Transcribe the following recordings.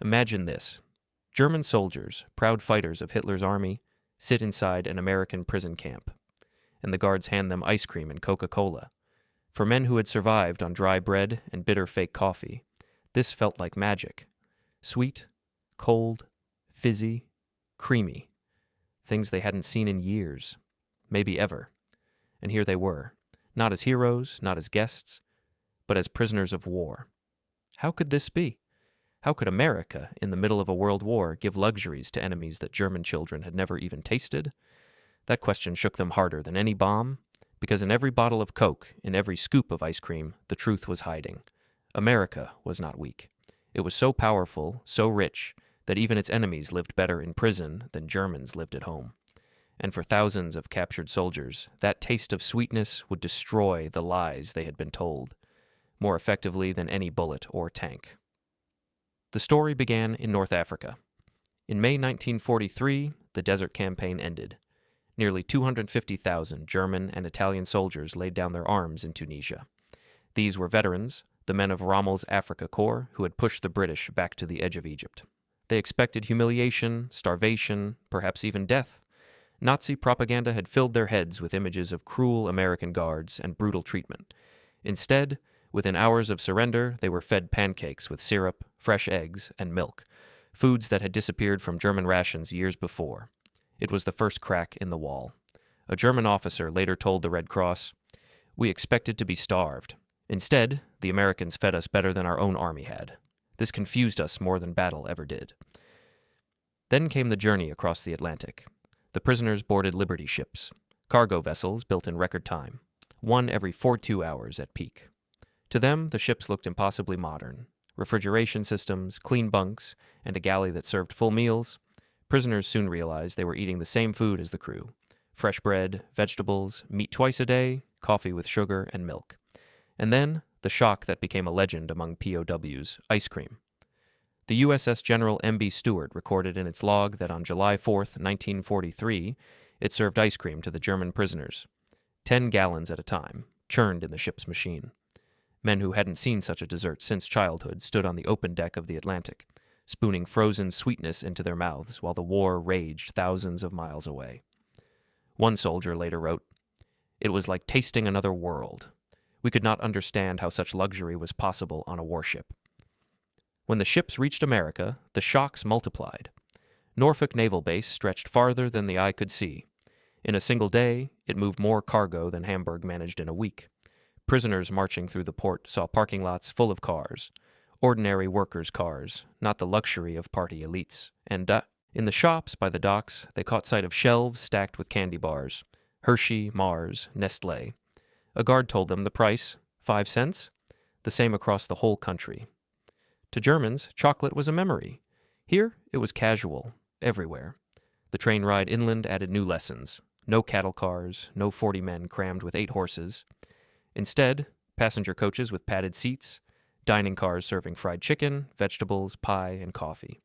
Imagine this. German soldiers, proud fighters of Hitler's army, sit inside an American prison camp, and the guards hand them ice cream and Coca-Cola. For men who had survived on dry bread and bitter fake coffee, this felt like magic. Sweet, cold, fizzy, creamy. Things they hadn't seen in years, maybe ever. And here they were, not as heroes, not as guests, but as prisoners of war. How could this be? How could America, in the middle of a world war, give luxuries to enemies that German children had never even tasted? That question shook them harder than any bomb, because in every bottle of Coke, in every scoop of ice cream, the truth was hiding. America was not weak. It was so powerful, so rich, that even its enemies lived better in prison than Germans lived at home. And for thousands of captured soldiers, that taste of sweetness would destroy the lies they had been told, more effectively than any bullet or tank. The story began in North Africa. In May 1943, the Desert Campaign ended. Nearly 250,000 German and Italian soldiers laid down their arms in Tunisia. These were veterans, the men of Rommel's Afrika Korps who had pushed the British back to the edge of Egypt. They expected humiliation, starvation, perhaps even death. Nazi propaganda had filled their heads with images of cruel American guards and brutal treatment. Instead, within hours of surrender, they were fed pancakes with syrup, fresh eggs, and milk, foods that had disappeared from German rations years before. It was the first crack in the wall. A German officer later told the Red Cross, "We expected to be starved. Instead, the Americans fed us better than our own army had. This confused us more than battle ever did." Then came the journey across the Atlantic. The prisoners boarded Liberty ships, cargo vessels built in record time, one every 42 hours at peak. To them, the ships looked impossibly modern. Refrigeration systems, clean bunks, and a galley that served full meals. Prisoners soon realized they were eating the same food as the crew. Fresh bread, vegetables, meat twice a day, coffee with sugar and milk. And then, the shock that became a legend among POWs, ice cream. The USS General M.B. Stewart recorded in its log that on July 4th, 1943, it served ice cream to the German prisoners, 10 gallons at a time, churned in the ship's machine. Men who hadn't seen such a dessert since childhood stood on the open deck of the Atlantic, spooning frozen sweetness into their mouths while the war raged thousands of miles away. One soldier later wrote, "It was like tasting another world. We could not understand how such luxury was possible on a warship." When the ships reached America, the shocks multiplied. Norfolk Naval Base stretched farther than the eye could see. In a single day, it moved more cargo than Hamburg managed in a week. Prisoners marching through the port saw parking lots full of cars, ordinary workers' cars, not the luxury of party elites. And in the shops by the docks, they caught sight of shelves stacked with candy bars, Hershey, Mars, Nestlé. A guard told them the price, 5 cents, the same across the whole country. To Germans, chocolate was a memory. Here, it was casual, everywhere. The train ride inland added new lessons. No cattle cars, no 40 men crammed with 8 horses. Instead, passenger coaches with padded seats, dining cars serving fried chicken, vegetables, pie, and coffee.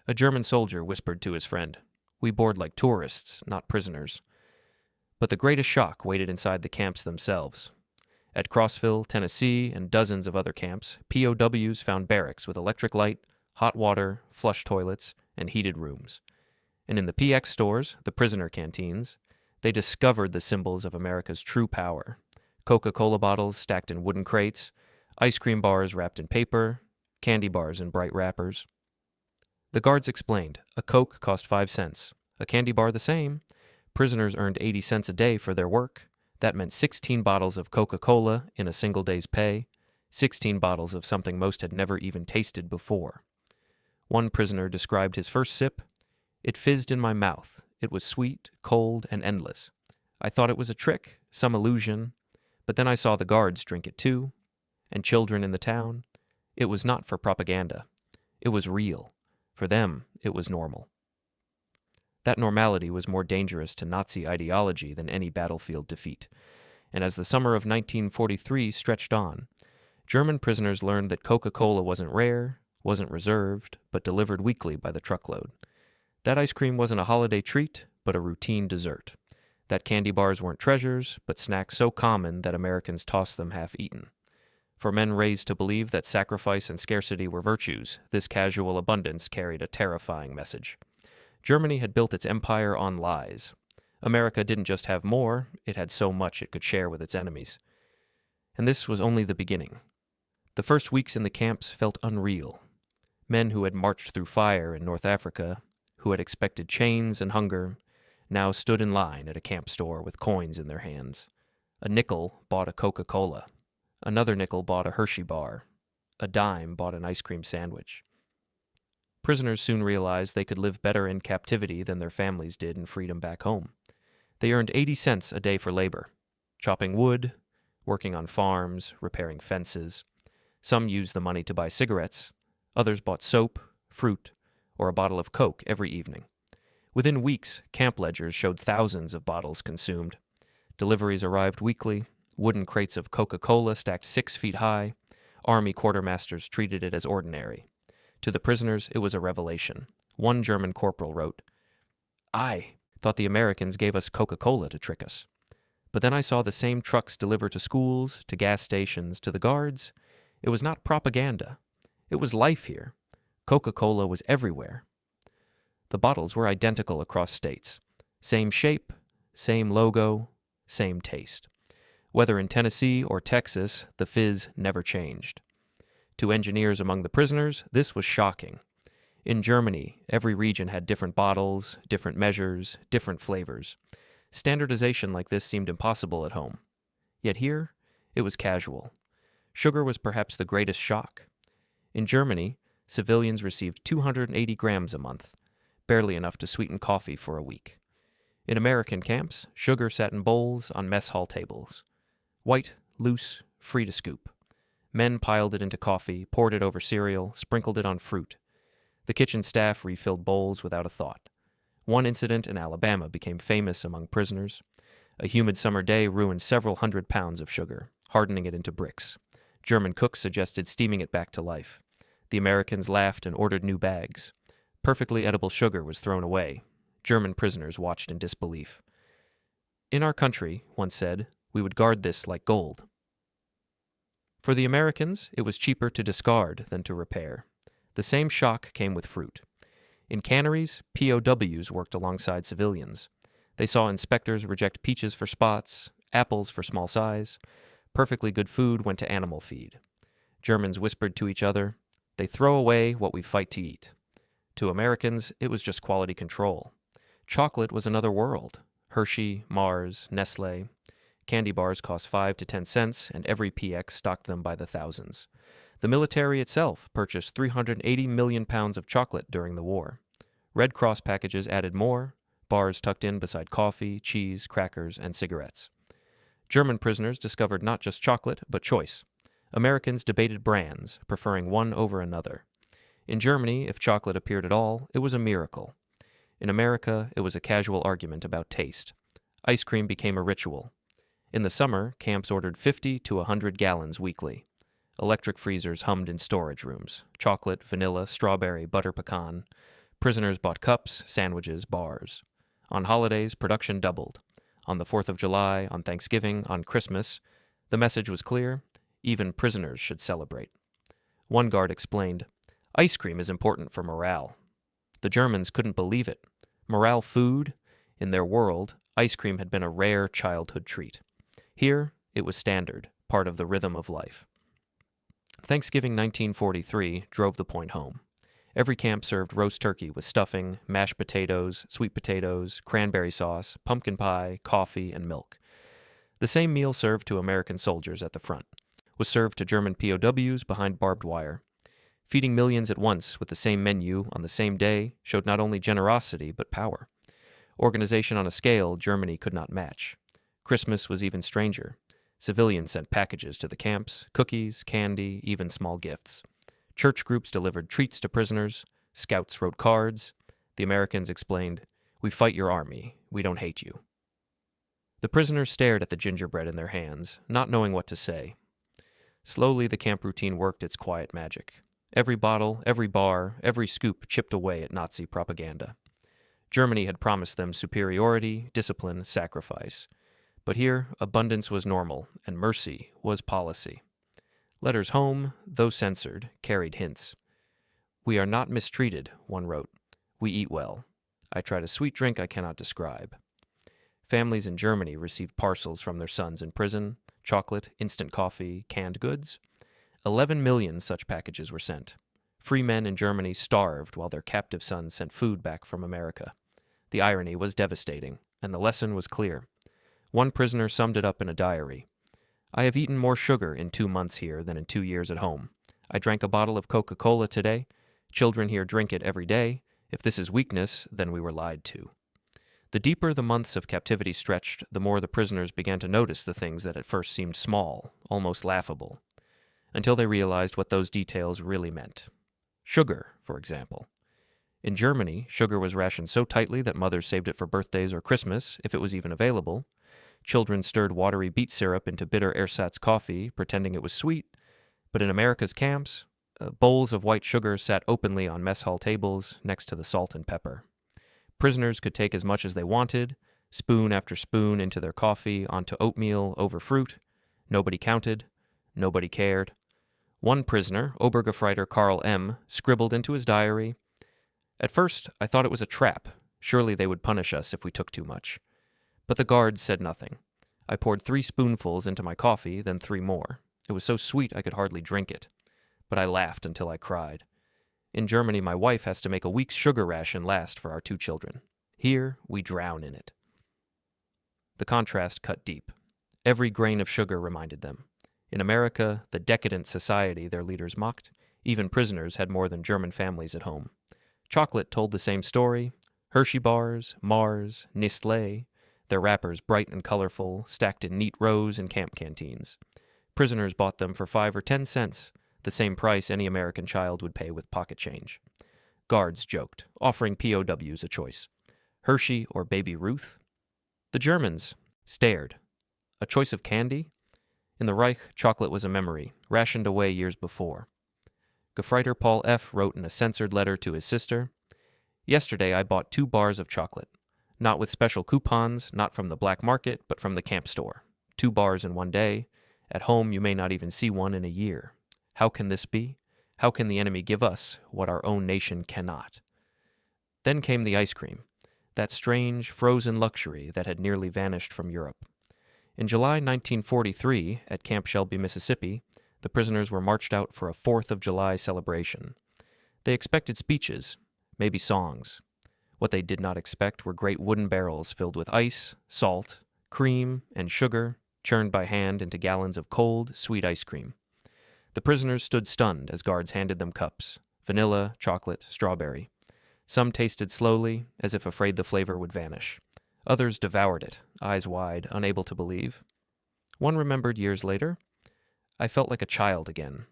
A German soldier whispered to his friend, "We board like tourists, not prisoners." But the greatest shock waited inside the camps themselves. At Crossville, Tennessee, and dozens of other camps, POWs found barracks with electric light, hot water, flush toilets, and heated rooms. And in the PX stores, the prisoner canteens, they discovered the symbols of America's true power. Coca-Cola bottles stacked in wooden crates, ice cream bars wrapped in paper, candy bars in bright wrappers. The guards explained, a Coke cost 5 cents, a candy bar the same. Prisoners earned 80 cents a day for their work. That meant 16 bottles of Coca-Cola in a single day's pay, 16 bottles of something most had never even tasted before. One prisoner described his first sip. "It fizzed in my mouth. It was sweet, cold, and endless. I thought it was a trick, some illusion, but then I saw the guards drink it too, and children in the town. It was not for propaganda. It was real. For them, it was normal." That normality was more dangerous to Nazi ideology than any battlefield defeat. And as the summer of 1943 stretched on, German prisoners learned that Coca-Cola wasn't rare, wasn't reserved, but delivered weekly by the truckload. That ice cream wasn't a holiday treat, but a routine dessert. That candy bars weren't treasures, but snacks so common that Americans tossed them half-eaten. For men raised to believe that sacrifice and scarcity were virtues, this casual abundance carried a terrifying message. Germany had built its empire on lies. America didn't just have more, it had so much it could share with its enemies. And this was only the beginning. The first weeks in the camps felt unreal. Men who had marched through fire in North Africa, who had expected chains and hunger, now stood in line at a camp store with coins in their hands. A nickel bought a Coca-Cola. Another nickel bought a Hershey bar. A dime bought an ice cream sandwich. Prisoners soon realized they could live better in captivity than their families did in freedom back home. They earned 80 cents a day for labor, chopping wood, working on farms, repairing fences. Some used the money to buy cigarettes. Others bought soap, fruit, or a bottle of Coke every evening. Within weeks, camp ledgers showed thousands of bottles consumed. Deliveries arrived weekly. Wooden crates of Coca-Cola stacked 6 feet high. Army quartermasters treated it as ordinary. To the prisoners, it was a revelation. One German corporal wrote, "I thought the Americans gave us Coca-Cola to trick us. But then I saw the same trucks deliver to schools, to gas stations, to the guards. It was not propaganda. It was life here. Coca-Cola was everywhere." The bottles were identical across states. Same shape, same logo, same taste. Whether in Tennessee or Texas, the fizz never changed. To engineers among the prisoners, this was shocking. In Germany, every region had different bottles, different measures, different flavors. Standardization like this seemed impossible at home. Yet here, it was casual. Sugar was perhaps the greatest shock. In Germany, civilians received 280 grams a month, barely enough to sweeten coffee for a week. In American camps, sugar sat in bowls on mess hall tables. White, loose, free to scoop. Men piled it into coffee, poured it over cereal, sprinkled it on fruit. The kitchen staff refilled bowls without a thought. One incident in Alabama became famous among prisoners. A humid summer day ruined several 100 pounds of sugar, hardening it into bricks. German cooks suggested steaming it back to life. The Americans laughed and ordered new bags. Perfectly edible sugar was thrown away. German prisoners watched in disbelief. "In our country," one said, "we would guard this like gold." For the Americans, it was cheaper to discard than to repair. The same shock came with fruit. In canneries, POWs worked alongside civilians. They saw inspectors reject peaches for spots, apples for small size. Perfectly good food went to animal feed. Germans whispered to each other, "They throw away what we fight to eat." To Americans, it was just quality control. Chocolate was another world. Hershey, Mars, Nestle. Candy bars cost 5 to 10 cents, and every PX stocked them by the thousands. The military itself purchased 380 million pounds of chocolate during the war. Red Cross packages added more, bars tucked in beside coffee, cheese, crackers, and cigarettes. German prisoners discovered not just chocolate, but choice. Americans debated brands, preferring one over another. In Germany, if chocolate appeared at all, it was a miracle. In America, it was a casual argument about taste. Ice cream became a ritual. In the summer, camps ordered 50 to 100 gallons weekly. Electric freezers hummed in storage rooms. Chocolate, vanilla, strawberry, butter pecan. Prisoners bought cups, sandwiches, bars. On holidays, production doubled. On the 4th of July, on Thanksgiving, on Christmas, the message was clear: even prisoners should celebrate. One guard explained, "Ice cream is important for morale." The Germans couldn't believe it. Morale food? In their world, ice cream had been a rare childhood treat. Here, it was standard, part of the rhythm of life. Thanksgiving 1943 drove the point home. Every camp served roast turkey with stuffing, mashed potatoes, sweet potatoes, cranberry sauce, pumpkin pie, coffee, and milk. The same meal served to American soldiers at the front was served to German POWs behind barbed wire. Feeding millions at once with the same menu on the same day showed not only generosity but power. Organization on a scale Germany could not match. Christmas was even stranger. Civilians sent packages to the camps, cookies, candy, even small gifts. Church groups delivered treats to prisoners. Scouts wrote cards. The Americans explained, "We fight your army. We don't hate you." The prisoners stared at the gingerbread in their hands, not knowing what to say. Slowly, the camp routine worked its quiet magic. Every bottle, every bar, every scoop chipped away at Nazi propaganda. Germany had promised them superiority, discipline, sacrifice. But here, abundance was normal, and mercy was policy. Letters home, though censored, carried hints. "We are not mistreated," one wrote. "We eat well. I tried a sweet drink I cannot describe." Families in Germany received parcels from their sons in prison, chocolate, instant coffee, canned goods. 11 million such packages were sent. Free men in Germany starved while their captive sons sent food back from America. The irony was devastating, and the lesson was clear. One prisoner summed it up in a diary. "I have eaten more sugar in 2 months here than in 2 years at home. I drank a bottle of Coca-Cola today. Children here drink it every day. If this is weakness, then we were lied to." The deeper the months of captivity stretched, the more the prisoners began to notice the things that at first seemed small, almost laughable, until they realized what those details really meant. Sugar, for example. In Germany, sugar was rationed so tightly that mothers saved it for birthdays or Christmas, if it was even available. Children stirred watery beet syrup into bitter ersatz coffee, pretending it was sweet. But in America's camps, bowls of white sugar sat openly on mess hall tables next to the salt and pepper. Prisoners could take as much as they wanted, spoon after spoon into their coffee, onto oatmeal, over fruit. Nobody counted. Nobody cared. One prisoner, Obergefreiter Karl M., scribbled into his diary, "At first, I thought it was a trap. Surely they would punish us if we took too much. But the guards said nothing. I poured 3 spoonfuls into my coffee, then 3 more. It was so sweet I could hardly drink it. But I laughed until I cried. In Germany, my wife has to make a week's sugar ration last for our 2 children. Here, we drown in it." The contrast cut deep. Every grain of sugar reminded them. In America, the decadent society their leaders mocked, even prisoners had more than German families at home. Chocolate told the same story. Hershey bars, Mars, Nestlé, their wrappers bright and colorful, stacked in neat rows in camp canteens. Prisoners bought them for 5 or 10 cents, the same price any American child would pay with pocket change. Guards joked, offering POWs a choice. Hershey or Baby Ruth? The Germans stared. A choice of candy? In the Reich, chocolate was a memory, rationed away years before. Gefreiter Paul F. wrote in a censored letter to his sister, "Yesterday I bought 2 bars of chocolate. Not with special coupons, not from the black market, but from the camp store. 2 bars in one day. At home you may not even see one in a year. How can this be? How can the enemy give us what our own nation cannot?" Then came the ice cream, that strange, frozen luxury that had nearly vanished from Europe. In July 1943, at Camp Shelby, Mississippi, the prisoners were marched out for a 4th of July celebration. They expected speeches, maybe songs. What they did not expect were great wooden barrels filled with ice, salt, cream, and sugar, churned by hand into gallons of cold, sweet ice cream. The prisoners stood stunned as guards handed them cups, vanilla, chocolate, strawberry. Some tasted slowly, as if afraid the flavor would vanish. Others devoured it, eyes wide, unable to believe. One remembered years later, "I felt like a child again.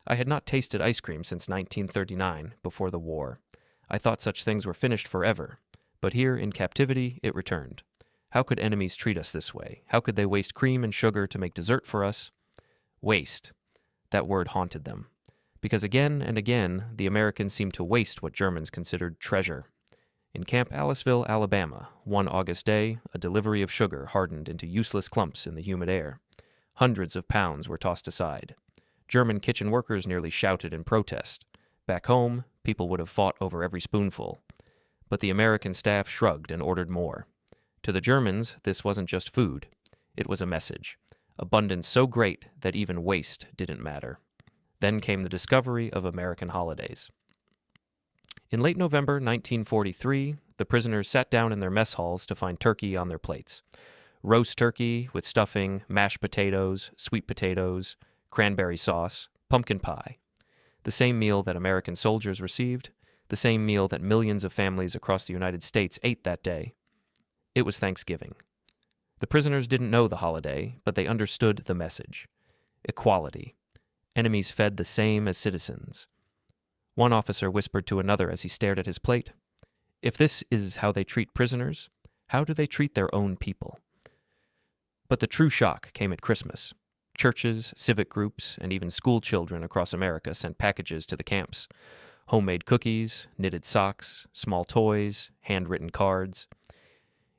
I had not tasted ice cream since 1939, before the war. I thought such things were finished forever. But here, in captivity, it returned. How could enemies treat us this way? How could they waste cream and sugar to make dessert for us?" Waste. That word haunted them. Because again and again, the Americans seemed to waste what Germans considered treasure. In Camp Aliceville, Alabama, one August day, a delivery of sugar hardened into useless clumps in the humid air. Hundreds of pounds were tossed aside. German kitchen workers nearly shouted in protest. Back home, people would have fought over every spoonful. But the American staff shrugged and ordered more. To the Germans, this wasn't just food. It was a message. Abundance so great that even waste didn't matter. Then came the discovery of American holidays. In late November 1943, the prisoners sat down in their mess halls to find turkey on their plates. Roast turkey with stuffing, mashed potatoes, sweet potatoes, cranberry sauce, pumpkin pie. The same meal that American soldiers received, the same meal that millions of families across the United States ate that day. It was Thanksgiving. The prisoners didn't know the holiday, but they understood the message. Equality. Enemies fed the same as citizens. One officer whispered to another as he stared at his plate, "If this is how they treat prisoners, how do they treat their own people?" But the true shock came at Christmas. Churches, civic groups, and even school children across America sent packages to the camps. Homemade cookies, knitted socks, small toys, handwritten cards.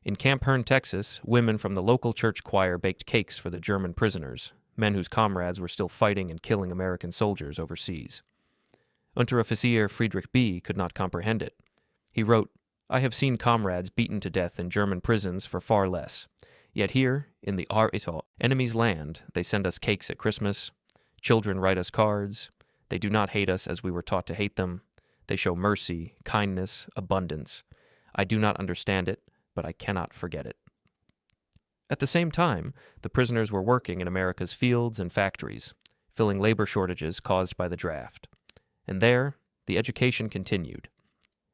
In Camp Hearn, Texas, women from the local church choir baked cakes for the German prisoners, men whose comrades were still fighting and killing American soldiers overseas. Unteroffizier Friedrich B. could not comprehend it. He wrote, "I have seen comrades beaten to death in German prisons for far less. Yet here, in the enemy's land, they send us cakes at Christmas. Children write us cards. They do not hate us as we were taught to hate them. They show mercy, kindness, abundance. I do not understand it, but I cannot forget it." At the same time, the prisoners were working in America's fields and factories, filling labor shortages caused by the draft. And there, the education continued.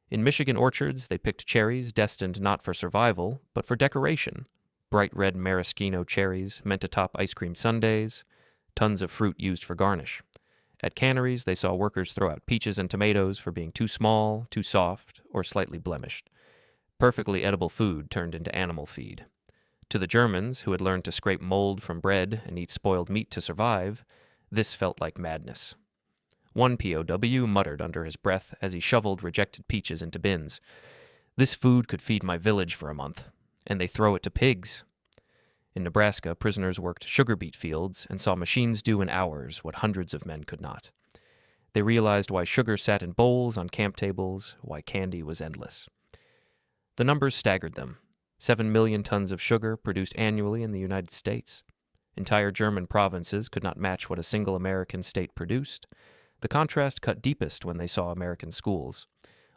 In Michigan orchards, they picked cherries destined not for survival, but for decoration. Bright red maraschino cherries meant to top ice cream sundaes, tons of fruit used for garnish. At canneries, they saw workers throw out peaches and tomatoes for being too small, too soft, or slightly blemished. Perfectly edible food turned into animal feed. To the Germans, who had learned to scrape mold from bread and eat spoiled meat to survive, this felt like madness. One POW muttered under his breath as he shoveled rejected peaches into bins, "This food could feed my village for a month, and they throw it to pigs." In Nebraska, prisoners worked sugar beet fields and saw machines do in hours what hundreds of men could not. They realized why sugar sat in bowls on camp tables, why candy was endless. The numbers staggered them. 7 million tons of sugar produced annually in the United States. Entire German provinces could not match what a single American state produced. The contrast cut deepest when they saw American schools.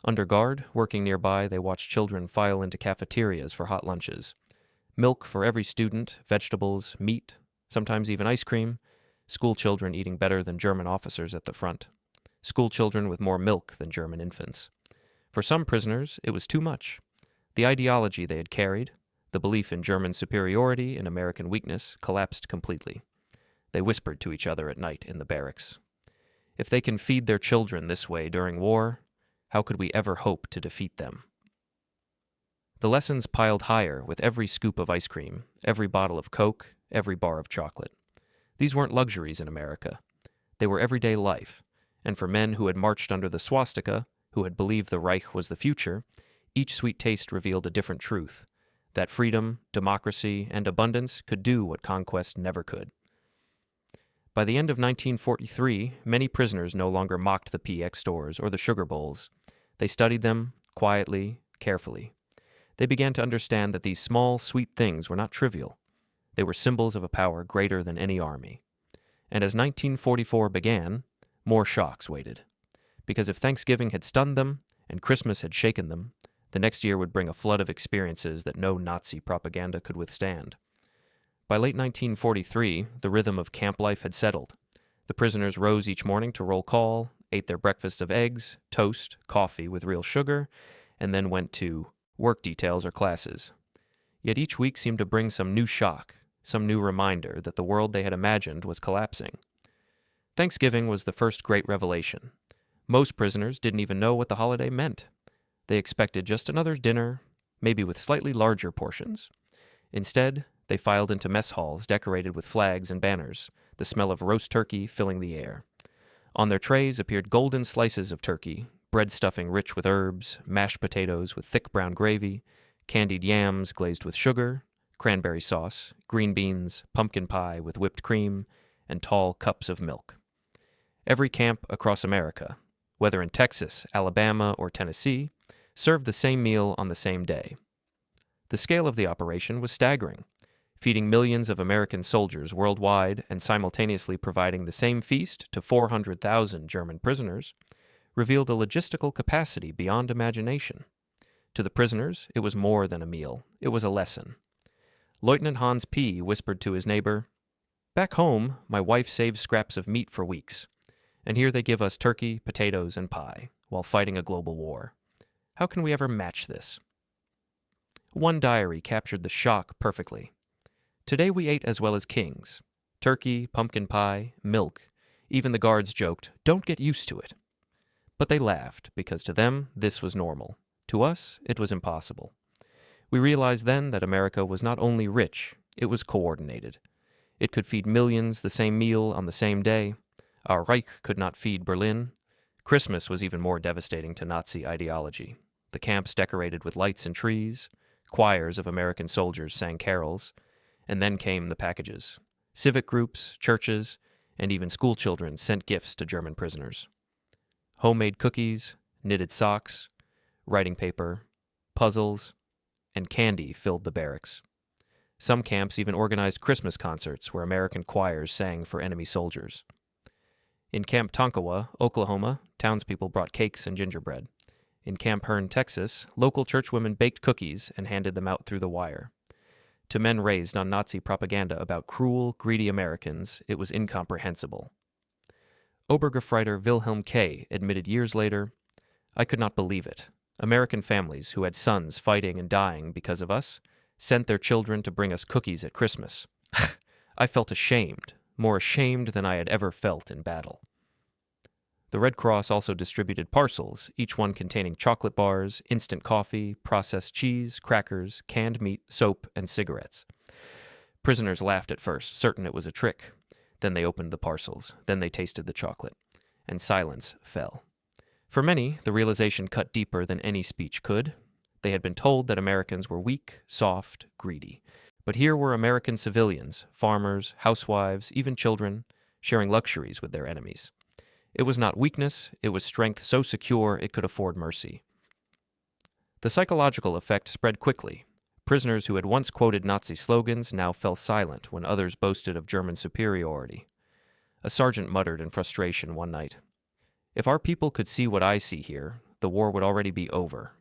Under guard, working nearby, they watched children file into cafeterias for hot lunches. Milk for every student, vegetables, meat, sometimes even ice cream. School children eating better than German officers at the front. School children with more milk than German infants. For some prisoners, it was too much. The ideology they had carried, the belief in German superiority and American weakness, collapsed completely. They whispered to each other at night in the barracks. If they can feed their children this way during war, how could we ever hope to defeat them? The lessons piled higher with every scoop of ice cream, every bottle of Coke, every bar of chocolate. These weren't luxuries in America. They were everyday life, and for men who had marched under the swastika, who had believed the Reich was the future, each sweet taste revealed a different truth, that freedom, democracy, and abundance could do what conquest never could. By the end of 1943, many prisoners no longer mocked the PX stores or the sugar bowls. They studied them, quietly, carefully. They began to understand that these small, sweet things were not trivial. They were symbols of a power greater than any army. And as 1944 began, more shocks waited. Because if Thanksgiving had stunned them, and Christmas had shaken them, the next year would bring a flood of experiences that no Nazi propaganda could withstand. By late 1943, the rhythm of camp life had settled. The prisoners rose each morning to roll call, ate their breakfast of eggs, toast, coffee with real sugar, and then went to work details or classes. Yet each week seemed to bring some new shock, some new reminder that the world they had imagined was collapsing. Thanksgiving was the first great revelation. Most prisoners didn't even know what the holiday meant. They expected just another dinner, maybe with slightly larger portions. Instead, they filed into mess halls decorated with flags and banners, the smell of roast turkey filling the air. On their trays appeared golden slices of turkey, bread stuffing rich with herbs, mashed potatoes with thick brown gravy, candied yams glazed with sugar, cranberry sauce, green beans, pumpkin pie with whipped cream, and tall cups of milk. Every camp across America, whether in Texas, Alabama, or Tennessee, served the same meal on the same day. The scale of the operation was staggering. Feeding millions of American soldiers worldwide and simultaneously providing the same feast to 400,000 German prisoners revealed a logistical capacity beyond imagination. To the prisoners, it was more than a meal. It was a lesson. Lieutenant Hans P. whispered to his neighbor, "Back home, my wife saves scraps of meat for weeks, and here they give us turkey, potatoes, and pie, while fighting a global war. How can we ever match this?" One diary captured the shock perfectly. "Today we ate as well as kings. Turkey, pumpkin pie, milk. Even the guards joked, 'Don't get used to it.' But they laughed, because to them this was normal. To us, it was impossible. We realized then that America was not only rich, it was coordinated. It could feed millions the same meal on the same day. Our Reich could not feed Berlin. Christmas was even more devastating to Nazi ideology. The camps decorated with lights and trees. Choirs of American soldiers sang carols. And then came the packages. Civic groups, churches, and even school children sent gifts to German prisoners. Homemade cookies, knitted socks, writing paper, puzzles, and candy filled the barracks. Some camps even organized Christmas concerts where American choirs sang for enemy soldiers. In Camp Tonkawa, Oklahoma, townspeople brought cakes and gingerbread. In Camp Hearn, Texas, local churchwomen baked cookies and handed them out through the wire. To men raised on Nazi propaganda about cruel, greedy Americans, it was incomprehensible. Obergefreiter Wilhelm K. admitted years later, "I could not believe it. American families who had sons fighting and dying because of us sent their children to bring us cookies at Christmas. I felt ashamed, more ashamed than I had ever felt in battle." The Red Cross also distributed parcels, each one containing chocolate bars, instant coffee, processed cheese, crackers, canned meat, soap, and cigarettes. Prisoners laughed at first, certain it was a trick. Then they opened the parcels. Then they tasted the chocolate. And silence fell. For many, the realization cut deeper than any speech could. They had been told that Americans were weak, soft, greedy. But here were American civilians, farmers, housewives, even children, sharing luxuries with their enemies. It was not weakness, it was strength so secure it could afford mercy. The psychological effect spread quickly. Prisoners who had once quoted Nazi slogans now fell silent when others boasted of German superiority. A sergeant muttered in frustration one night, "If our people could see what I see here, the war would already be over."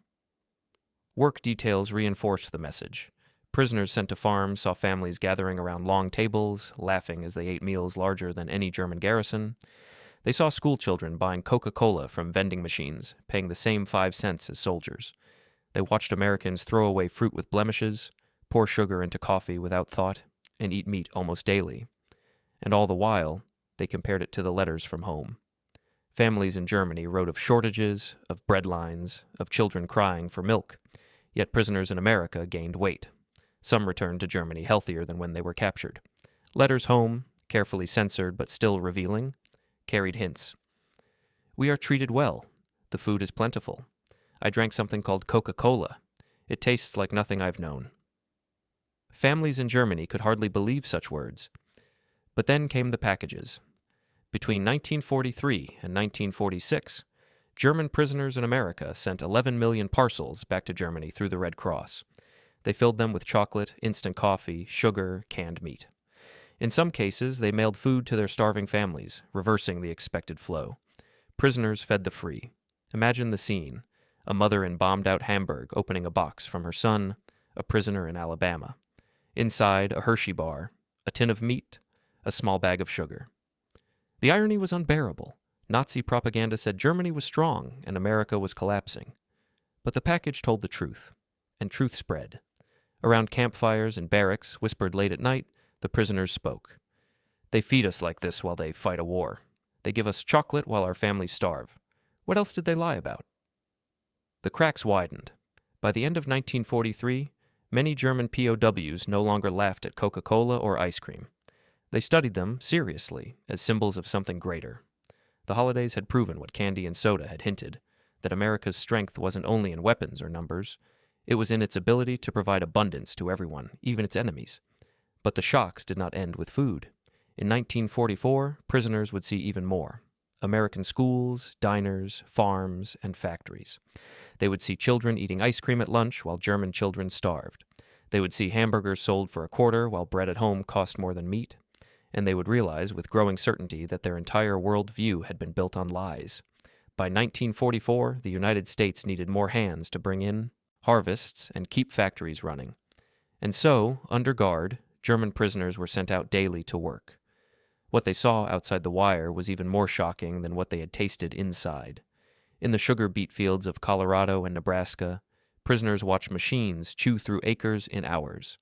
Work details reinforced the message. Prisoners sent to farms saw families gathering around long tables, laughing as they ate meals larger than any German garrison. They saw school children buying Coca-Cola from vending machines, paying the same 5 cents as soldiers. They watched Americans throw away fruit with blemishes, pour sugar into coffee without thought, and eat meat almost daily. And all the while, they compared it to the letters from home. Families in Germany wrote of shortages, of bread lines, of children crying for milk. Yet prisoners in America gained weight. Some returned to Germany healthier than when they were captured. Letters home, carefully censored but still revealing, carried hints. "We are treated well. The food is plentiful. I drank something called Coca-Cola. It tastes like nothing I've known." Families in Germany could hardly believe such words. But then came the packages. Between 1943 and 1946, German prisoners in America sent 11 million parcels back to Germany through the Red Cross. They filled them with chocolate, instant coffee, sugar, canned meat. In some cases, they mailed food to their starving families, reversing the expected flow. Prisoners fed the free. Imagine the scene: a mother in bombed-out Hamburg opening a box from her son, a prisoner in Alabama. Inside, a Hershey bar, a tin of meat, a small bag of sugar. The irony was unbearable. Nazi propaganda said Germany was strong and America was collapsing. But the package told the truth, and truth spread. Around campfires and barracks, whispered late at night, the prisoners spoke. "They feed us like this while they fight a war. They give us chocolate while our families starve. What else did they lie about?" The cracks widened. By the end of 1943, many German POWs no longer laughed at Coca-Cola or ice cream. They studied them, seriously, as symbols of something greater. The holidays had proven what candy and soda had hinted, that America's strength wasn't only in weapons or numbers. It was in its ability to provide abundance to everyone, even its enemies. But the shocks did not end with food. In 1944, prisoners would see even more. American schools, diners, farms, and factories. They would see children eating ice cream at lunch while German children starved. They would see hamburgers sold for a quarter while bread at home cost more than meat. And they would realize with growing certainty that their entire worldview had been built on lies. By 1944, the United States needed more hands to bring in harvests and keep factories running. And so, under guard, German prisoners were sent out daily to work. What they saw outside the wire was even more shocking than what they had tasted inside. In the sugar beet fields of Colorado and Nebraska, prisoners watched machines chew through acres in hours.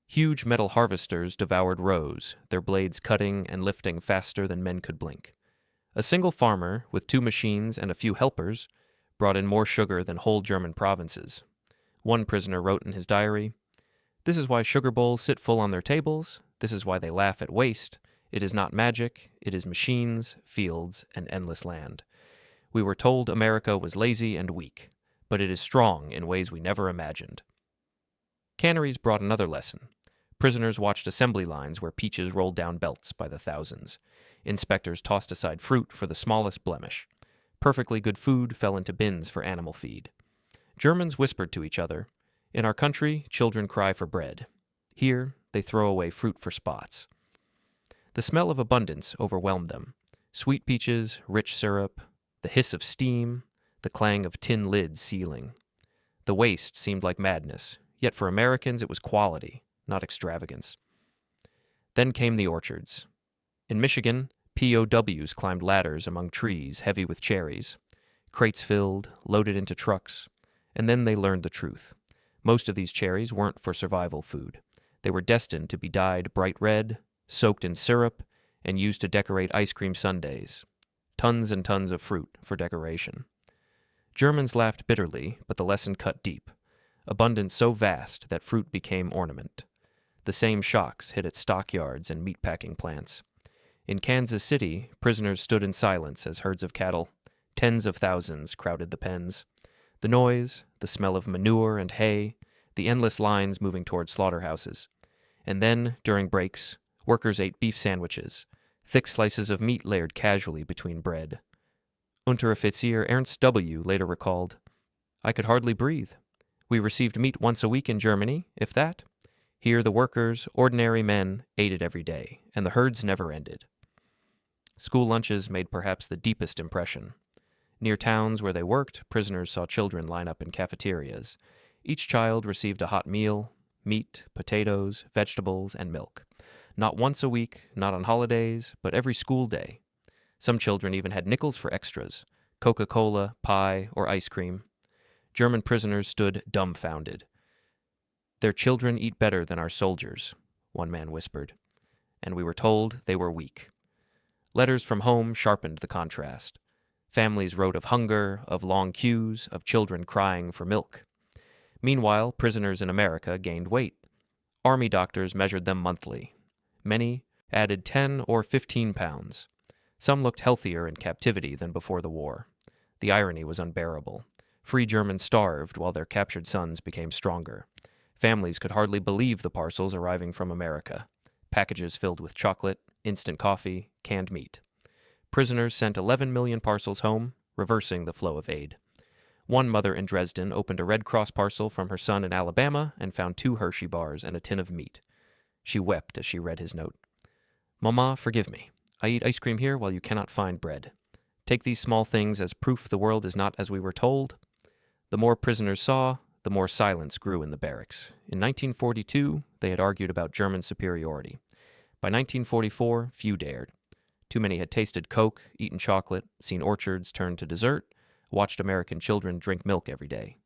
Huge metal harvesters devoured rows, their blades cutting and lifting faster than men could blink. A single farmer, with 2 machines and a few helpers, brought in more sugar than whole German provinces. One prisoner wrote in his diary, "This is why sugar bowls sit full on their tables. This is why they laugh at waste. It is not magic. It is machines, fields, and endless land. We were told America was lazy and weak, but it is strong in ways we never imagined." Canneries brought another lesson. Prisoners watched assembly lines where peaches rolled down belts by the thousands. Inspectors tossed aside fruit for the smallest blemish. Perfectly good food fell into bins for animal feed. Germans whispered to each other, "In our country, children cry for bread. Here, they throw away fruit for spots." The smell of abundance overwhelmed them. Sweet peaches, rich syrup, the hiss of steam, the clang of tin lids sealing. The waste seemed like madness, yet for Americans it was quality, not extravagance. Then came the orchards. In Michigan, POWs climbed ladders among trees heavy with cherries. Crates filled, loaded into trucks, and then they learned the truth. Most of these cherries weren't for survival food. They were destined to be dyed bright red, soaked in syrup, and used to decorate ice cream sundaes. Tons and tons of fruit for decoration. Germans laughed bitterly, but the lesson cut deep. Abundance so vast that fruit became ornament. The same shocks hit at stockyards and meatpacking plants. In Kansas City, prisoners stood in silence as herds of cattle, tens of thousands, crowded the pens. The noise, the smell of manure and hay, the endless lines moving toward slaughterhouses. And then, during breaks, workers ate beef sandwiches, thick slices of meat layered casually between bread. Unteroffizier Ernst W. later recalled, "I could hardly breathe. We received meat once a week in Germany, if that. Here the workers, ordinary men, ate it every day, and the herds never ended." School lunches made perhaps the deepest impression. Near towns where they worked, prisoners saw children line up in cafeterias. Each child received a hot meal, meat, potatoes, vegetables, and milk. Not once a week, not on holidays, but every school day. Some children even had nickels for extras, Coca-Cola, pie, or ice cream. German prisoners stood dumbfounded. "Their children eat better than our soldiers," one man whispered, and we were told they were weak. Letters from home sharpened the contrast. Families wrote of hunger, of long queues, of children crying for milk. Meanwhile, prisoners in America gained weight. Army doctors measured them monthly. Many added 10 or 15 pounds. Some looked healthier in captivity than before the war. The irony was unbearable. Free Germans starved while their captured sons became stronger. Families could hardly believe the parcels arriving from America. Packages filled with chocolate, instant coffee, canned meat. Prisoners sent 11 million parcels home, reversing the flow of aid. One mother in Dresden opened a Red Cross parcel from her son in Alabama and found 2 Hershey bars and a tin of meat. She wept as she read his note. "Mama, forgive me. I eat ice cream here while you cannot find bread. Take these small things as proof the world is not as we were told." The more prisoners saw, the more silence grew in the barracks. In 1942, they had argued about German superiority. By 1944, few dared. Too many had tasted Coke, eaten chocolate, seen orchards turn to dessert, watched American children drink milk every day.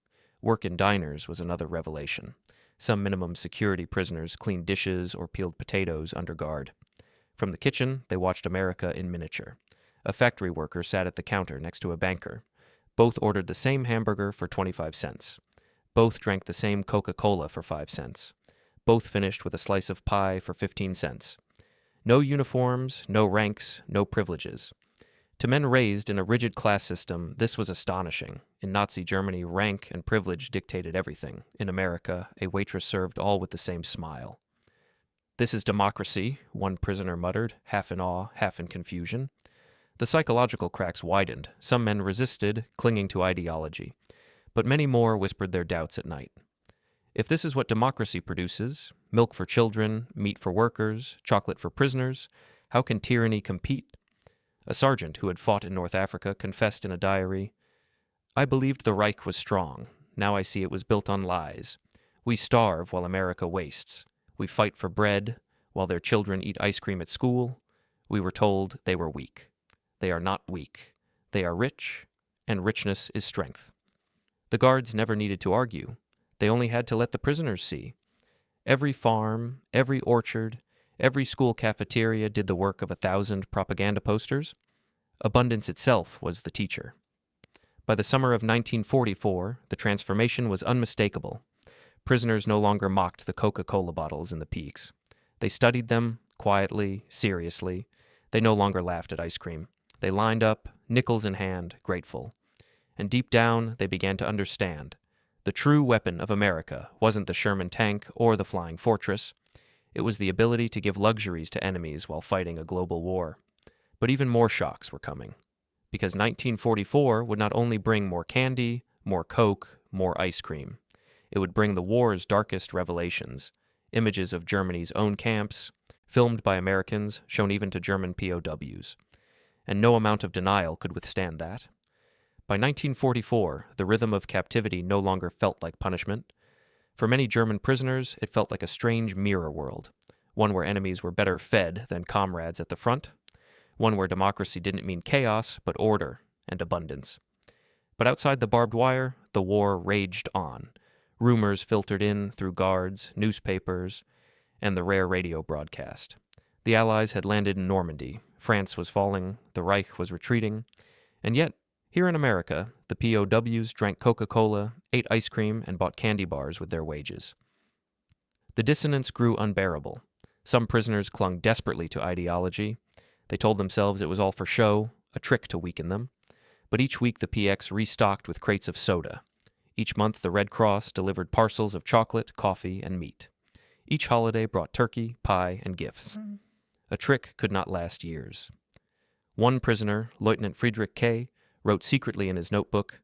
Work in diners was another revelation. Some minimum security prisoners cleaned dishes or peeled potatoes under guard. From the kitchen, they watched America in miniature. A factory worker sat at the counter next to a banker. Both ordered the same hamburger for 25 cents. Both drank the same Coca-Cola for 5 cents. Both finished with a slice of pie for 15 cents. No uniforms, no ranks, no privileges. To men raised in a rigid class system, this was astonishing. In Nazi Germany, rank and privilege dictated everything. In America, a waitress served all with the same smile. "This is democracy," one prisoner muttered, half in awe, half in confusion. The psychological cracks widened. Some men resisted, clinging to ideology. But many more whispered their doubts at night. If this is what democracy produces, milk for children, meat for workers, chocolate for prisoners, how can tyranny compete? A sergeant who had fought in North Africa confessed in a diary, "I believed the Reich was strong. Now I see it was built on lies. We starve while America wastes. We fight for bread while their children eat ice cream at school. We were told they were weak. They are not weak. They are rich, and richness is strength." The guards never needed to argue. They only had to let the prisoners see. Every farm, every orchard, every school cafeteria did the work of 1,000 propaganda posters. Abundance itself was the teacher. By the summer of 1944, the transformation was unmistakable. Prisoners no longer mocked the Coca-Cola bottles in the peaks. They studied them, quietly, seriously. They no longer laughed at ice cream. They lined up, nickels in hand, grateful. And deep down, they began to understand. The true weapon of America wasn't the Sherman tank or the flying fortress. It was the ability to give luxuries to enemies while fighting a global war. But even more shocks were coming, because 1944 would not only bring more candy, more Coke, more ice cream. It would bring the war's darkest revelations, images of Germany's own camps, filmed by Americans, shown even to German POWs. And no amount of denial could withstand that. By 1944, the rhythm of captivity no longer felt like punishment. For many German prisoners, it felt like a strange mirror world, one where enemies were better fed than comrades at the front, one where democracy didn't mean chaos, but order and abundance. But outside the barbed wire, the war raged on. Rumors filtered in through guards, newspapers, and the rare radio broadcast. The Allies had landed in Normandy, France was falling, the Reich was retreating, and yet, here in America, the POWs drank Coca-Cola, ate ice cream, and bought candy bars with their wages. The dissonance grew unbearable. Some prisoners clung desperately to ideology. They told themselves it was all for show, a trick to weaken them. But each week the PX restocked with crates of soda. Each month the Red Cross delivered parcels of chocolate, coffee, and meat. Each holiday brought turkey, pie, and gifts. A trick could not last years. One prisoner, Lieutenant Friedrich K., wrote secretly in his notebook,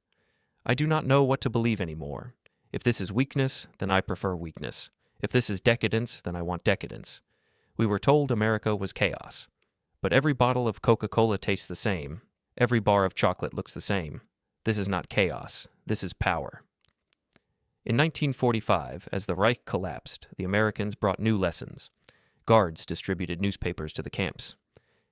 "I do not know what to believe anymore. If this is weakness, then I prefer weakness. If this is decadence, then I want decadence. We were told America was chaos. But every bottle of Coca-Cola tastes the same. Every bar of chocolate looks the same. This is not chaos. This is power." In 1945, as the Reich collapsed, the Americans brought new lessons. Guards distributed newspapers to the camps.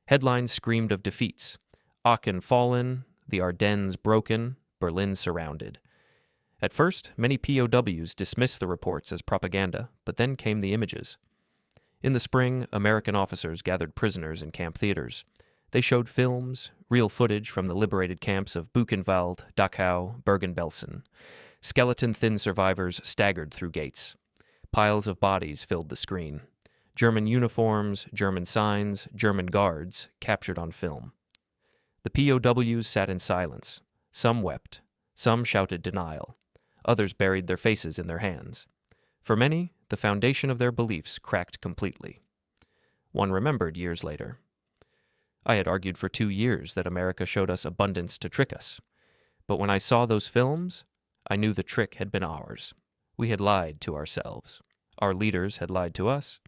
Headlines screamed of defeats. Aachen fallen, the Ardennes broken, Berlin surrounded. At first, many POWs dismissed the reports as propaganda, but then came the images. In the spring, American officers gathered prisoners in camp theaters. They showed films, real footage from the liberated camps of Buchenwald, Dachau, Bergen-Belsen. Skeleton-thin survivors staggered through gates. Piles of bodies filled the screen. German uniforms, German signs, German guards captured on film. The POWs sat in silence. Some wept. Some shouted denial. Others buried their faces in their hands. For many, the foundation of their beliefs cracked completely. One remembered years later. I had argued for 2 years that America showed us abundance to trick us. But when I saw those films, I knew the trick had been ours. We had lied to ourselves. Our leaders had lied to us.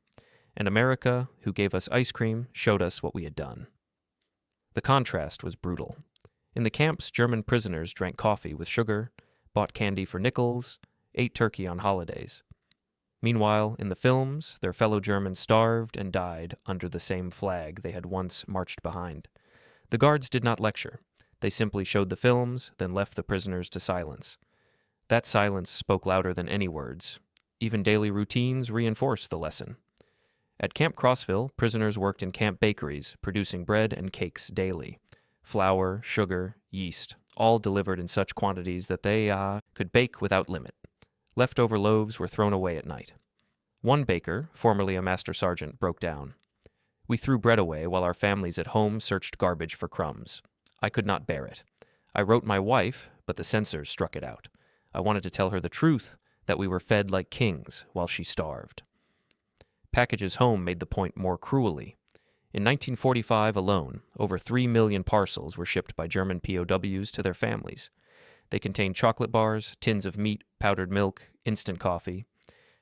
And America, who gave us ice cream, showed us what we had done. The contrast was brutal. In the camps, German prisoners drank coffee with sugar, bought candy for nickels, ate turkey on holidays. Meanwhile, in the films, their fellow Germans starved and died under the same flag they had once marched behind. The guards did not lecture. They simply showed the films, then left the prisoners to silence. That silence spoke louder than any words. Even daily routines reinforced the lesson. At Camp Crossville, prisoners worked in camp bakeries, producing bread and cakes daily. Flour, sugar, yeast, all delivered in such quantities that they could bake without limit. Leftover loaves were thrown away at night. One baker, formerly a master sergeant, broke down. We threw bread away while our families at home searched garbage for crumbs. I could not bear it. I wrote my wife, but the censors struck it out. I wanted to tell her the truth, that we were fed like kings while she starved. Packages Home made the point more cruelly. In 1945 alone, over 3 million parcels were shipped by German POWs to their families. They contained chocolate bars, tins of meat, powdered milk, instant coffee.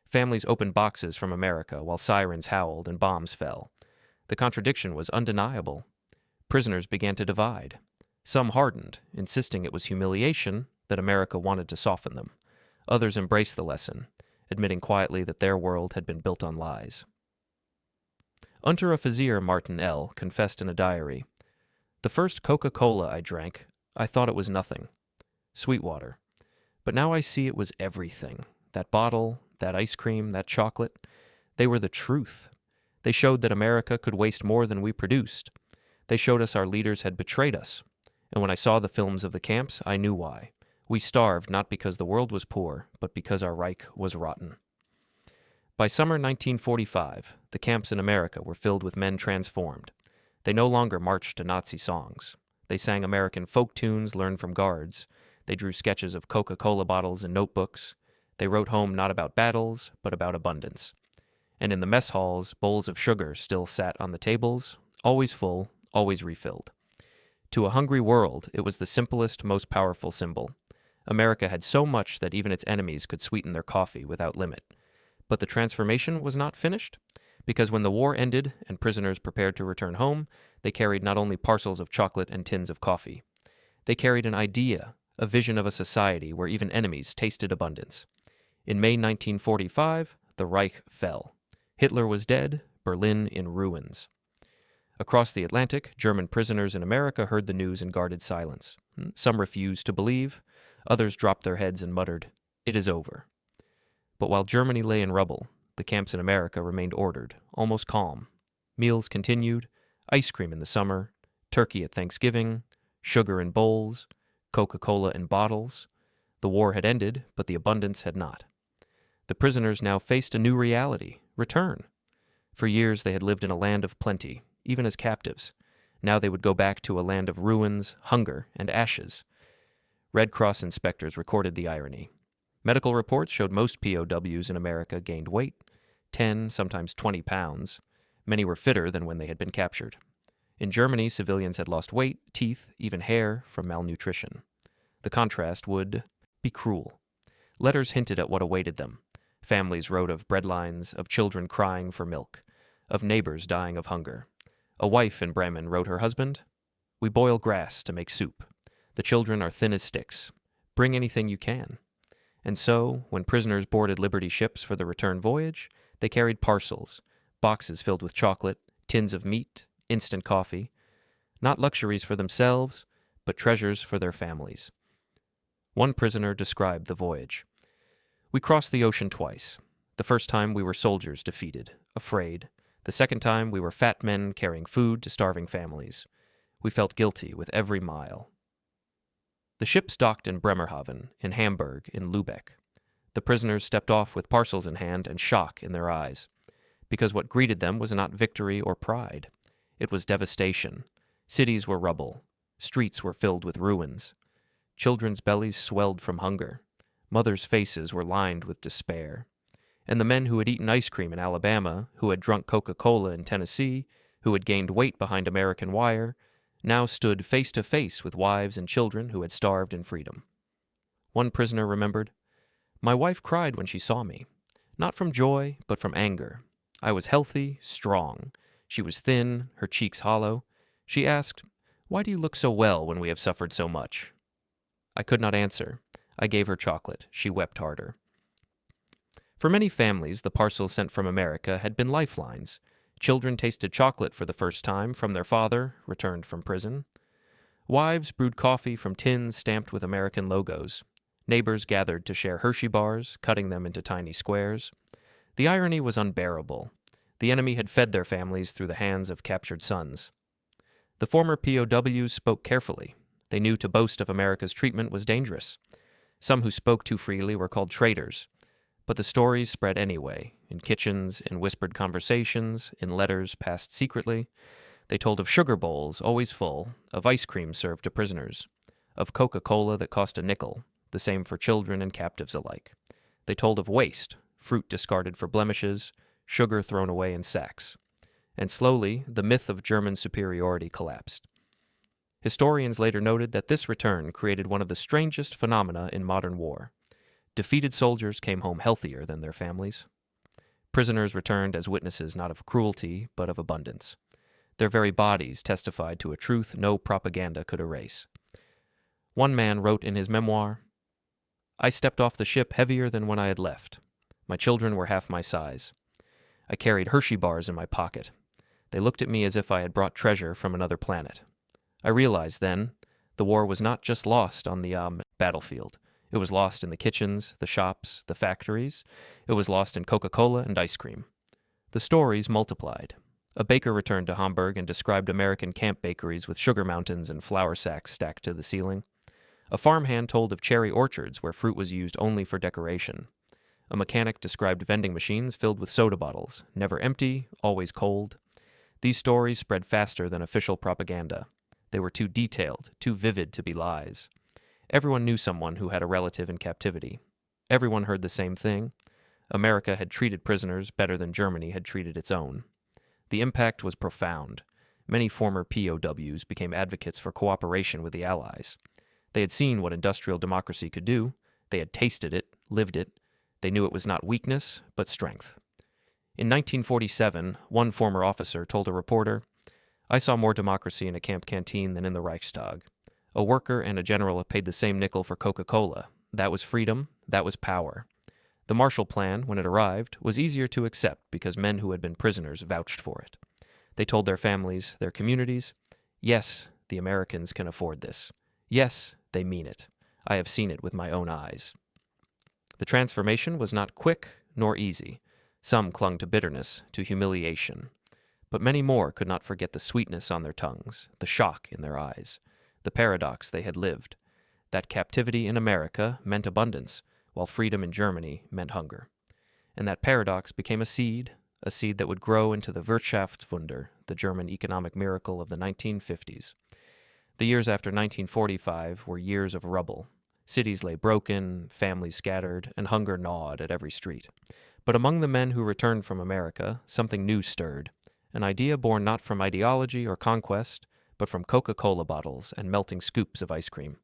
Families opened boxes from America while sirens howled and bombs fell. The contradiction was undeniable. Prisoners began to divide. Some hardened, insisting it was humiliation that America wanted to soften them. Others embraced the lesson, admitting quietly that their world had been built on lies. Unteroffizier Martin L. confessed in a diary, "The first Coca-Cola I drank, I thought it was nothing. Sweetwater. But now I see it was everything. That bottle, that ice cream, that chocolate, they were the truth. They showed that America could waste more than we produced. They showed us our leaders had betrayed us. And when I saw the films of the camps, I knew why. We starved not because the world was poor, but because our Reich was rotten." By summer 1945, the camps in America were filled with men transformed. They no longer marched to Nazi songs. They sang American folk tunes learned from guards. They drew sketches of Coca-Cola bottles in notebooks. They wrote home not about battles, but about abundance. and in the mess halls, bowls of sugar still sat on the tables, always full, always refilled. To a hungry world, it was the simplest, most powerful symbol. America had so much that even its enemies could sweeten their coffee without limit. But the transformation was not finished, because when the war ended and prisoners prepared to return home, they carried not only parcels of chocolate and tins of coffee. They carried an idea, a vision of a society where even enemies tasted abundance. In May 1945, the Reich fell. Hitler was dead, Berlin in ruins. Across the Atlantic, German prisoners in America heard the news in guarded silence. Some refused to believe, others dropped their heads and muttered, "It is over." But while Germany lay in rubble, the camps in America remained ordered, almost calm. Meals continued, ice cream in the summer, turkey at Thanksgiving, sugar in bowls, Coca-Cola in bottles. The war had ended, but the abundance had not. The prisoners now faced a new reality, return. For years they had lived in a land of plenty, even as captives. Now they would go back to a land of ruins, hunger, and ashes. Red Cross inspectors recorded the irony. Medical reports showed most POWs in America gained weight, 10, sometimes 20 pounds. Many were fitter than when they had been captured. In Germany, civilians had lost weight, teeth, even hair from malnutrition. The contrast would be cruel. Letters hinted at what awaited them. Families wrote of breadlines, of children crying for milk, of neighbors dying of hunger. A wife in Bremen wrote her husband, "We boil grass to make soup. The children are thin as sticks. Bring anything you can." And so, when prisoners boarded Liberty ships for the return voyage, they carried parcels, boxes filled with chocolate, tins of meat, instant coffee, not luxuries for themselves, but treasures for their families. One prisoner described the voyage. "We crossed the ocean twice. The first time we were soldiers defeated, afraid. The second time we were fat men carrying food to starving families. We felt guilty with every mile." The ships docked in Bremerhaven, in Hamburg, in Lübeck. The prisoners stepped off with parcels in hand and shock in their eyes, because what greeted them was not victory or pride. It was devastation. Cities were rubble. Streets were filled with ruins. Children's bellies swelled from hunger. Mothers' faces were lined with despair. And the men who had eaten ice cream in Alabama, who had drunk Coca-Cola in Tennessee, who had gained weight behind American wire, now stood face to face with wives and children who had starved in freedom. One prisoner remembered, "My wife cried when she saw me, not from joy, but from anger. I was healthy, strong. She was thin, her cheeks hollow. She asked, 'Why do you look so well when we have suffered so much?' I could not answer. I gave her chocolate. She wept harder." For many families, the parcels sent from America had been lifelines. Children tasted chocolate for the first time from their father, returned from prison. Wives brewed coffee from tins stamped with American logos. Neighbors gathered to share Hershey bars, cutting them into tiny squares. The irony was unbearable. The enemy had fed their families through the hands of captured sons. The former POWs spoke carefully. They knew to boast of America's treatment was dangerous. Some who spoke too freely were called traitors. But the stories spread anyway, in kitchens, in whispered conversations, in letters passed secretly. They told of sugar bowls, always full, of ice cream served to prisoners, of Coca-Cola that cost a nickel, the same for children and captives alike. They told of waste, fruit discarded for blemishes, sugar thrown away in sacks. And slowly, the myth of German superiority collapsed. Historians later noted that this return created one of the strangest phenomena in modern war. Defeated soldiers came home healthier than their families. Prisoners returned as witnesses not of cruelty, but of abundance. Their very bodies testified to a truth no propaganda could erase. One man wrote in his memoir, "I stepped off the ship heavier than when I had left. My children were half my size. I carried Hershey bars in my pocket. They looked at me as if I had brought treasure from another planet. I realized then the war was not just lost on the battlefield. It was lost in the kitchens, the shops, the factories. It was lost in Coca-Cola and ice cream." The stories multiplied. A baker returned to Hamburg and described American camp bakeries with sugar mountains and flour sacks stacked to the ceiling. A farmhand told of cherry orchards where fruit was used only for decoration. A mechanic described vending machines filled with soda bottles, never empty, always cold. These stories spread faster than official propaganda. They were too detailed, too vivid to be lies. Everyone knew someone who had a relative in captivity. Everyone heard the same thing. America had treated prisoners better than Germany had treated its own. The impact was profound. Many former POWs became advocates for cooperation with the Allies. They had seen what industrial democracy could do. They had tasted it, lived it. They knew it was not weakness, but strength. In 1947, one former officer told a reporter, "I saw more democracy in a camp canteen than in the Reichstag. A worker and a general paid the same nickel for Coca-Cola. That was freedom. That was power. The Marshall Plan, when it arrived, was easier to accept because men who had been prisoners vouched for it. They told their families, their communities, yes, the Americans can afford this. Yes, they mean it. I have seen it with my own eyes." The transformation was not quick nor easy. Some clung to bitterness, to humiliation. But many more could not forget the sweetness on their tongues, the shock in their eyes, the paradox they had lived, that captivity in America meant abundance, while freedom in Germany meant hunger. And that paradox became a seed that would grow into the Wirtschaftswunder, the German economic miracle of the 1950s. The years after 1945 were years of rubble. Cities lay broken, families scattered, and hunger gnawed at every street. But among the men who returned from America, something new stirred, an idea born not from ideology or conquest, but from Coca-Cola bottles and melting scoops of ice cream.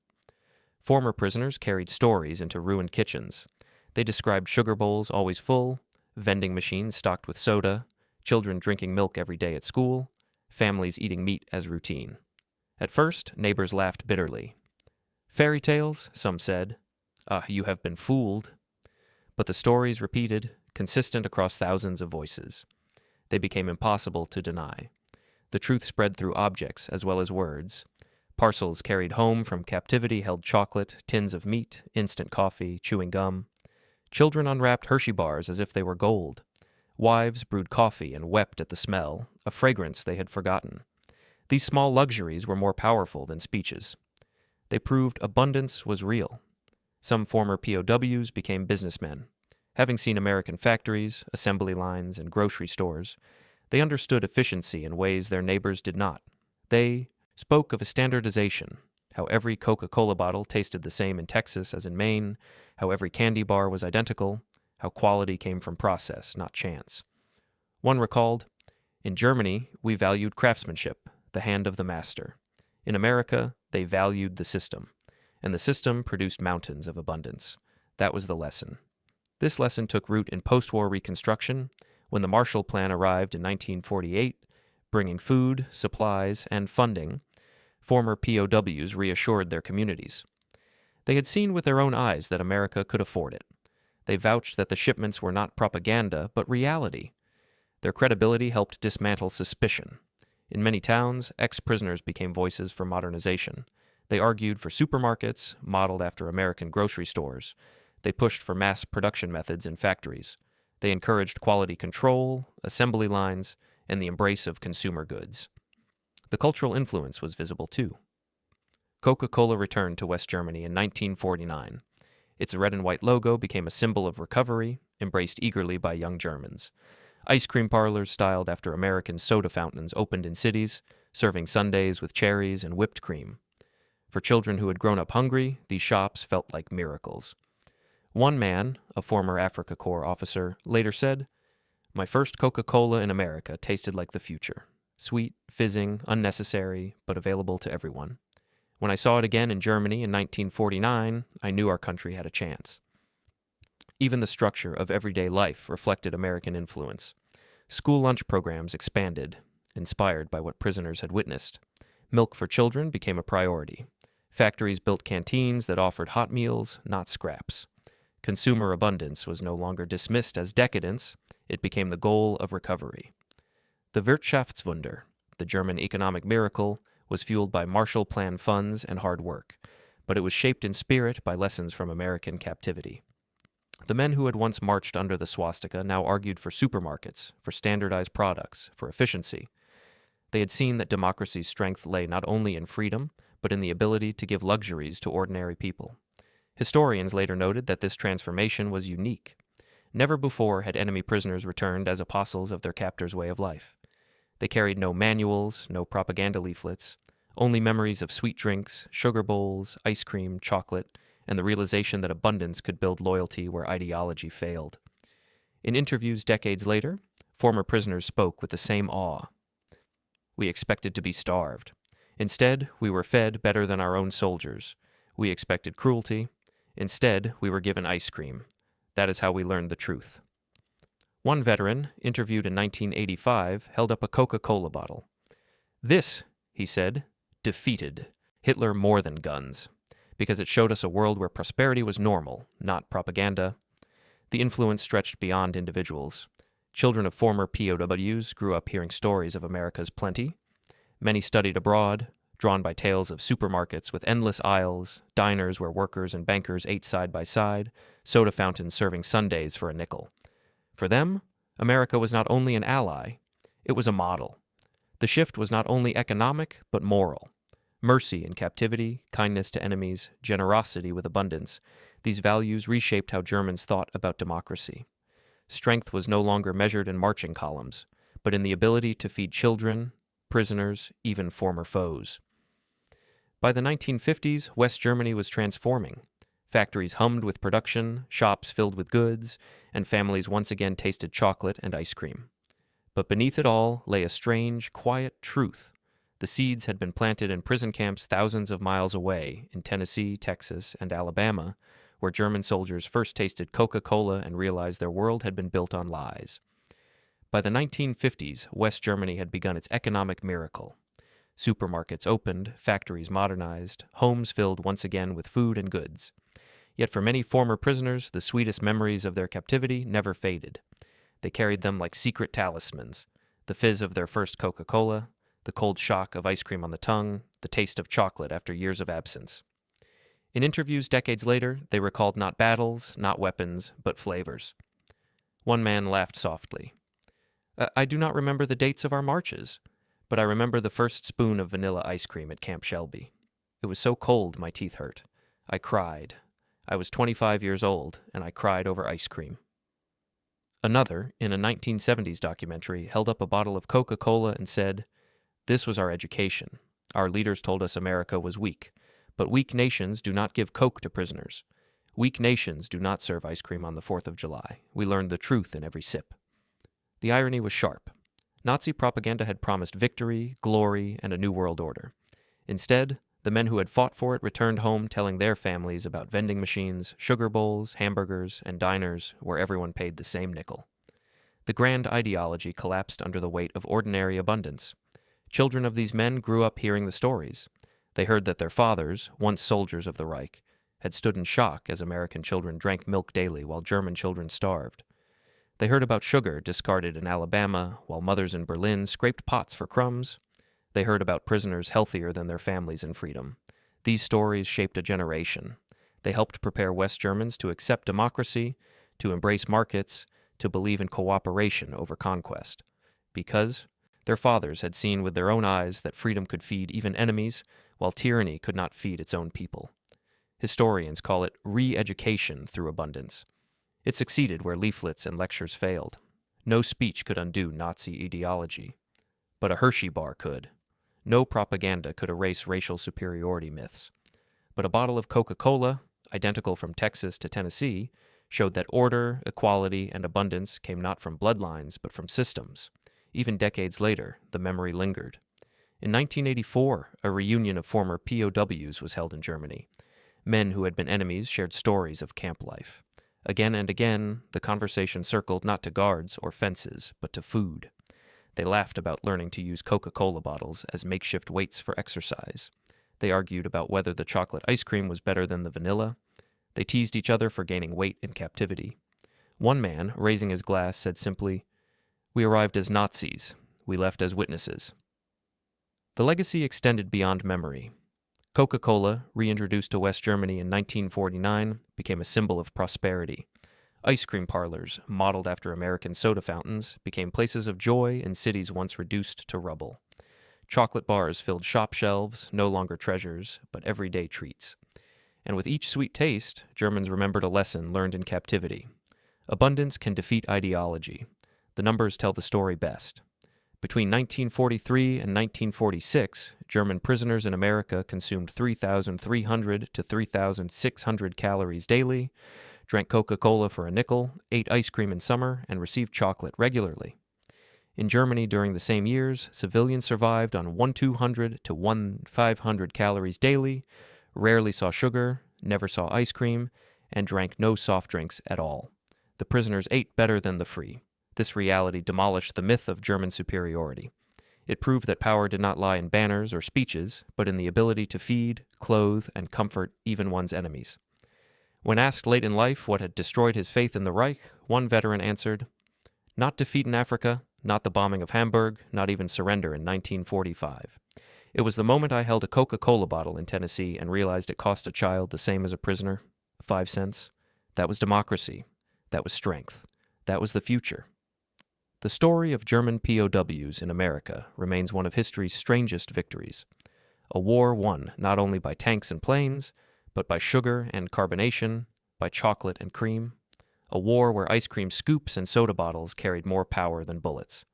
Former prisoners carried stories into ruined kitchens. They described sugar bowls always full, vending machines stocked with soda, children drinking milk every day at school, families eating meat as routine. At first, neighbors laughed bitterly. "Fairy tales," some said. You have been fooled." But the stories repeated, consistent across thousands of voices. They became impossible to deny. The truth spread through objects as well as words. Parcels carried home from captivity held chocolate, tins of meat, instant coffee, chewing gum. Children unwrapped Hershey bars as if they were gold. Wives brewed coffee and wept at the smell, a fragrance they had forgotten. These small luxuries were more powerful than speeches. They proved abundance was real. Some former POWs became businessmen. Having seen American factories, assembly lines, and grocery stores, they understood efficiency in ways their neighbors did not. They spoke of a standardization, how every Coca-Cola bottle tasted the same in Texas as in Maine, how every candy bar was identical, how quality came from process, not chance. One recalled, "In Germany, we valued craftsmanship, the hand of the master. In America, they valued the system, and the system produced mountains of abundance. That was the lesson." This lesson took root in post-war Reconstruction, when the Marshall Plan arrived in 1948, bringing food, supplies, and funding. Former POWs reassured their communities. They had seen with their own eyes that America could afford it. They vouched that the shipments were not propaganda, but reality. Their credibility helped dismantle suspicion. In many towns, ex-prisoners became voices for modernization. They argued for supermarkets, modeled after American grocery stores. They pushed for mass production methods in factories. They encouraged quality control, assembly lines, and the embrace of consumer goods. The cultural influence was visible too. Coca-Cola returned to West Germany in 1949. Its red and white logo became a symbol of recovery, embraced eagerly by young Germans. Ice cream parlors styled after American soda fountains opened in cities, serving sundaes with cherries and whipped cream. For children who had grown up hungry, these shops felt like miracles. One man, a former Afrika Korps officer, later said, "My first Coca-Cola in America tasted like the future. Sweet, fizzing, unnecessary, but available to everyone. When I saw it again in Germany in 1949, I knew our country had a chance." Even the structure of everyday life reflected American influence. School lunch programs expanded, inspired by what prisoners had witnessed. Milk for children became a priority. Factories built canteens that offered hot meals, not scraps. Consumer abundance was no longer dismissed as decadence, it became the goal of recovery. The Wirtschaftswunder, the German economic miracle, was fueled by Marshall Plan funds and hard work, but it was shaped in spirit by lessons from American captivity. The men who had once marched under the swastika now argued for supermarkets, for standardized products, for efficiency. They had seen that democracy's strength lay not only in freedom, but in the ability to give luxuries to ordinary people. Historians later noted that this transformation was unique. Never before had enemy prisoners returned as apostles of their captors' way of life. They carried no manuals, no propaganda leaflets, only memories of sweet drinks, sugar bowls, ice cream, chocolate, and the realization that abundance could build loyalty where ideology failed. In interviews decades later, former prisoners spoke with the same awe. We expected to be starved. Instead, we were fed better than our own soldiers. We expected cruelty. Instead, we were given ice cream. That is how we learned the truth. One veteran, interviewed in 1985, held up a Coca-Cola bottle. This, he said, defeated Hitler more than guns, because it showed us a world where prosperity was normal, not propaganda. The influence stretched beyond individuals. Children of former POWs grew up hearing stories of America's plenty. Many studied abroad, drawn by tales of supermarkets with endless aisles, diners where workers and bankers ate side by side, soda fountains serving sundaes for a nickel. For them, America was not only an ally, it was a model. The shift was not only economic, but moral. Mercy in captivity, kindness to enemies, generosity with abundance. These values reshaped how Germans thought about democracy. Strength was no longer measured in marching columns, but in the ability to feed children, prisoners, even former foes. By the 1950s, West Germany was transforming. Factories hummed with production, shops filled with goods, and families once again tasted chocolate and ice cream. But beneath it all lay a strange, quiet truth. The seeds had been planted in prison camps thousands of miles away, in Tennessee, Texas, and Alabama, where German soldiers first tasted Coca-Cola and realized their world had been built on lies. By the 1950s, West Germany had begun its economic miracle. Supermarkets opened, factories modernized, homes filled once again with food and goods. Yet for many former prisoners, the sweetest memories of their captivity never faded. They carried them like secret talismans: the fizz of their first Coca-Cola, the cold shock of ice cream on the tongue, the taste of chocolate after years of absence. In interviews decades later, they recalled not battles, not weapons, but flavors. One man laughed softly. I do not remember the dates of our marches, but I remember the first spoon of vanilla ice cream at Camp Shelby. It was so cold my teeth hurt. I cried. I was 25 years old, and I cried over ice cream. Another, in a 1970s documentary, held up a bottle of Coca-Cola and said, "This was our education. Our leaders told us America was weak, but weak nations do not give Coke to prisoners. Weak nations do not serve ice cream on the 4th of July. We learned the truth in every sip." The irony was sharp. Nazi propaganda had promised victory, glory, and a new world order. Instead, the men who had fought for it returned home telling their families about vending machines, sugar bowls, hamburgers, and diners where everyone paid the same nickel. The grand ideology collapsed under the weight of ordinary abundance. Children of these men grew up hearing the stories. They heard that their fathers, once soldiers of the Reich, had stood in shock as American children drank milk daily while German children starved. They heard about sugar discarded in Alabama while mothers in Berlin scraped pots for crumbs. They heard about prisoners healthier than their families in freedom. These stories shaped a generation. They helped prepare West Germans to accept democracy, to embrace markets, to believe in cooperation over conquest. Because their fathers had seen with their own eyes that freedom could feed even enemies, while tyranny could not feed its own people. Historians call it re-education through abundance. It succeeded where leaflets and lectures failed. No speech could undo Nazi ideology. But a Hershey bar could. No propaganda could erase racial superiority myths. But a bottle of Coca-Cola, identical from Texas to Tennessee, showed that order, equality, and abundance came not from bloodlines, but from systems. Even decades later, the memory lingered. In 1984, a reunion of former POWs was held in Germany. Men who had been enemies shared stories of camp life. Again and again, the conversation circled not to guards or fences, but to food. They laughed about learning to use Coca-Cola bottles as makeshift weights for exercise. They argued about whether the chocolate ice cream was better than the vanilla. They teased each other for gaining weight in captivity. One man, raising his glass, said simply, "We arrived as Nazis. We left as witnesses." The legacy extended beyond memory. Coca-Cola, reintroduced to West Germany in 1949, became a symbol of prosperity. Ice cream parlors, modeled after American soda fountains, became places of joy in cities once reduced to rubble. Chocolate bars filled shop shelves, no longer treasures, but everyday treats. And with each sweet taste, Germans remembered a lesson learned in captivity. Abundance can defeat ideology. The numbers tell the story best. Between 1943 and 1946, German prisoners in America consumed 3,300 to 3,600 calories daily, drank Coca-Cola for a nickel, ate ice cream in summer, and received chocolate regularly. In Germany during the same years, civilians survived on 1,200 to 1,500 calories daily, rarely saw sugar, never saw ice cream, and drank no soft drinks at all. The prisoners ate better than the free. This reality demolished the myth of German superiority. It proved that power did not lie in banners or speeches, but in the ability to feed, clothe, and comfort even one's enemies. When asked late in life what had destroyed his faith in the Reich, one veteran answered, "Not defeat in Africa, not the bombing of Hamburg, not even surrender in 1945. It was the moment I held a Coca-Cola bottle in Tennessee and realized it cost a child the same as a prisoner, 5 cents. That was democracy. That was strength. That was the future." The story of German POWs in America remains one of history's strangest victories. A war won not only by tanks and planes, but by sugar and carbonation, by chocolate and cream. A war where ice cream scoops and soda bottles carried more power than bullets.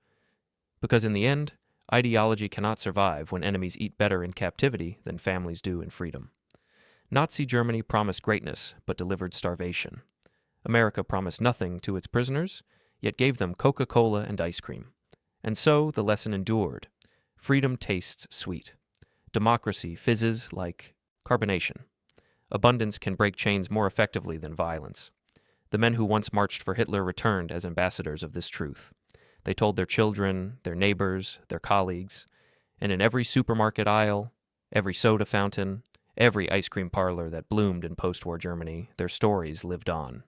Because in the end, ideology cannot survive when enemies eat better in captivity than families do in freedom. Nazi Germany promised greatness, but delivered starvation. America promised nothing to its prisoners, yet gave them Coca-Cola and ice cream. And so the lesson endured. Freedom tastes sweet. Democracy fizzes like carbonation. Abundance can break chains more effectively than violence. The men who once marched for Hitler returned as ambassadors of this truth. They told their children, their neighbors, their colleagues, and in every supermarket aisle, every soda fountain, every ice cream parlor that bloomed in post-war Germany, their stories lived on.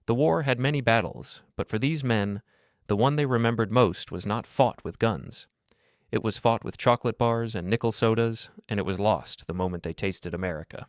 The war had many battles, but for these men, the one they remembered most was not fought with guns. It was fought with chocolate bars and nickel sodas, and it was lost the moment they tasted America.